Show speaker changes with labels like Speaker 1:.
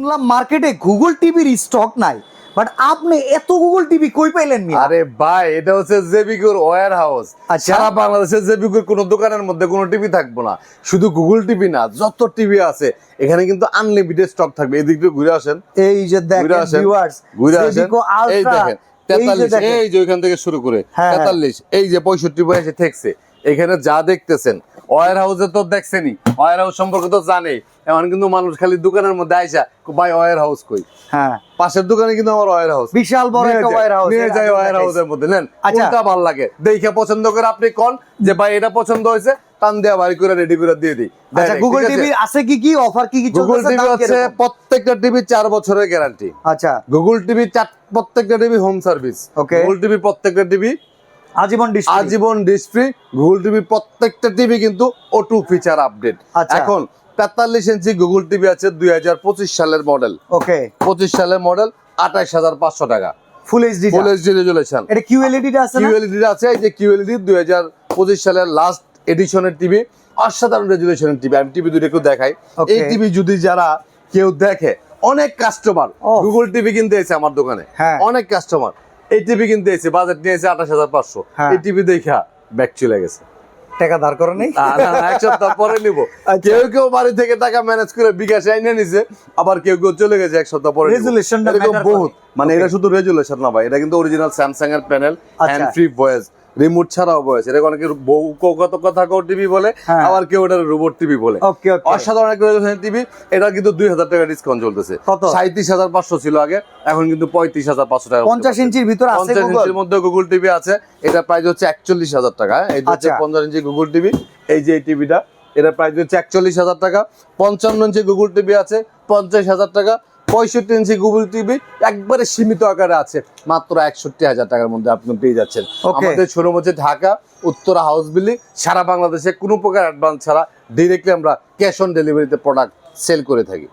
Speaker 1: শুনলাম মার্কেটে গুগল টিভির স্টক নাই, বাট আপনি এত গুগল টিভি কই পাইলেন মিয়া?
Speaker 2: আরে ভাই, এটা হচ্ছে জেবিকোর ওয়্যার হাউস।
Speaker 1: আচ্ছা।
Speaker 2: সারা বাংলাদেশে জেবিকোর কোনো দোকানের মধ্যে কোনো টিভি থাকবো না। শুধু গুগল টিভি না, যত টিভি আছে এখানে কিন্তু আনলিমিটেড স্টক থাকবে। এদিক দিয়ে ঘুরে আসেন,
Speaker 1: এই যে
Speaker 2: ঘুরে
Speaker 1: দেখেন
Speaker 2: আসেন,
Speaker 1: ভিউয়ার্স,
Speaker 2: ঘুরে আসেন।
Speaker 1: জেবিকো
Speaker 2: এই
Speaker 1: আলট্রা,
Speaker 2: দেখেন 43, এই যে ওইখান থেকে শুরু করে
Speaker 1: হ্যাঁ,
Speaker 2: 43, এই যে 65 বয়সে ঠেকছে। এখানে যা দেখতেছেন ওয়্যার হাউসে তো দেখছেনই, ওয়্যার হাউস সম্পর্কে তো জানেই। এখন কিন্তু মানুষ খালি দোকানের মধ্যে আইসা ভাই ওয়্যার হাউস কই,
Speaker 1: হ্যাঁ
Speaker 2: পাশের দোকানে কিন্তু আমার ওয়্যার হাউস,
Speaker 1: বিশাল বড় একটা ওয়্যার হাউস
Speaker 2: নিয়ে যায় ওয়্যার হাউসের মধ্যে। নেন,
Speaker 1: আচ্ছা।
Speaker 2: কোনটা ভালো লাগে দেখে পছন্দ করে আপনি কোন যে ভাই এটা পছন্দ হয়েছে, টান দেয়া বাড়ি করে রেডি করে দিয়ে দিই।
Speaker 1: আচ্ছা, গুগল টিভি আছে কি কি অফার, কি কি
Speaker 2: গুগল
Speaker 1: চলতেছে,
Speaker 2: টিভি
Speaker 1: দাম
Speaker 2: আছে
Speaker 1: কিরকম?
Speaker 2: প্রত্যেকটা টিভি 4 বছরের গ্যারান্টি।
Speaker 1: আচ্ছা,
Speaker 2: গুগল টিভি প্রত্যেকটা TV home service.
Speaker 1: Okay.
Speaker 2: Google TV প্রত্যেকটা টিভি
Speaker 1: আজীবন ডিসপ্লে,
Speaker 2: আজীবন ডিশ ফ্রি। গুগল টিভি প্রত্যেকটা টিভি কিন্তু O2 ফিচার আপডেট।
Speaker 1: আচ্ছা।
Speaker 2: এখন 43 ইঞ্চি গুগল টিভি আছে 2025 সালের মডেল,
Speaker 1: ওকে
Speaker 2: 25 সালের মডেল, 28500 টাকা,
Speaker 1: full HD,
Speaker 2: full HD resolution.
Speaker 1: এটা কিউএলইডি টা আছে না?
Speaker 2: কিউএলইডি আছে, এই যে কিউএলইডি 2025 সালের লাস্ট এডিশনের টিভি, অসাধারণ রেজুলেশনের টিভি। আমি টিভি দুটো একটু দেখাই।
Speaker 1: Okay.
Speaker 2: এই টিভি যদি যারা কেউ দেখে, অনেক কাস্টমার
Speaker 1: Oh.
Speaker 2: গুগল টিভি কিনতে এসে আমার দোকানে,
Speaker 1: হ্যাঁ।
Speaker 2: অনেক কাস্টমার এই টিভি কিনতে এসে বাজেট নিয়েছে 28500,
Speaker 1: হ্যাঁ।
Speaker 2: এই টিভি দেখা ব্যাক চলে গেছে।
Speaker 1: টাকা ধার করে নেই,
Speaker 2: এক সপ্তাহ পরে নিবো।
Speaker 1: আচ্ছা।
Speaker 2: কেউ কেউ বাড়ি থেকে টাকা ম্যানেজ করে বিকাশে এনে নিছে, আবার কেউ কেউ চলে গেছে এক সপ্তাহ পরে নিবো।
Speaker 1: Resolution-টা
Speaker 2: এরকম
Speaker 1: matter
Speaker 2: বহুত,
Speaker 1: করে।
Speaker 2: মানে
Speaker 1: Okay.
Speaker 2: এটা শুধু রেজুলেশন না ভাই, এটা কিন্তু অরিজিনাল স্যামসাং এর প্যানেল,
Speaker 1: আচ্ছা।
Speaker 2: হ্যান্ড ফ্রি ভয়েস, রিমোট ছাড়াও ভয়েস। এটা অনেকে বউ কত কথা কও টিভি বলে,
Speaker 1: হ্যাঁ।
Speaker 2: আবার কেউ এটা রোবট টিভি বলে।
Speaker 1: ওকে ওকে,
Speaker 2: অসাধারণ একটা রেজুলেশন টিভি। এটা কিন্তু 2000 টাকা ডিসকাউন্ট চলতেছে।
Speaker 1: কত?
Speaker 2: 37500 ছিল আগে, এখন কিন্তু 35500 টাকা।
Speaker 1: 50 ইঞ্চির ভিতরে আছে
Speaker 2: 50
Speaker 1: গুগল?
Speaker 2: ইঞ্চির মধ্যে গুগল টিভি আছে। এটা প্রাইস হচ্ছে 41000 টাকা। হ্যাঁ, এই হচ্ছে
Speaker 1: আচ্ছা।
Speaker 2: 50 ইঞ্চি গুগল টিভি। এই যে এই টিভিটা, এটা প্রাইস হচ্ছে 41000 টাকা। 55 ইঞ্চি গুগল টিভি আছে 50000 টাকা। 65 ইঞ্চি গুগল টিভি একবারে সীমিত আকারে আছে মাত্র 61000 টাকার মধ্যে আপনি পেয়ে যাচ্ছেন।
Speaker 1: Okay.
Speaker 2: আমাদের শোরুম হচ্ছে ঢাকা উত্তরা হাউস বিল্ডিং। সারা বাংলাদেশে কোনো প্রকার অ্যাডভান্স ছাড়া ডিরেক্টলি আমরা ক্যাশ অন ডেলিভারিতে প্রোডাক্ট সেল করে থাকি।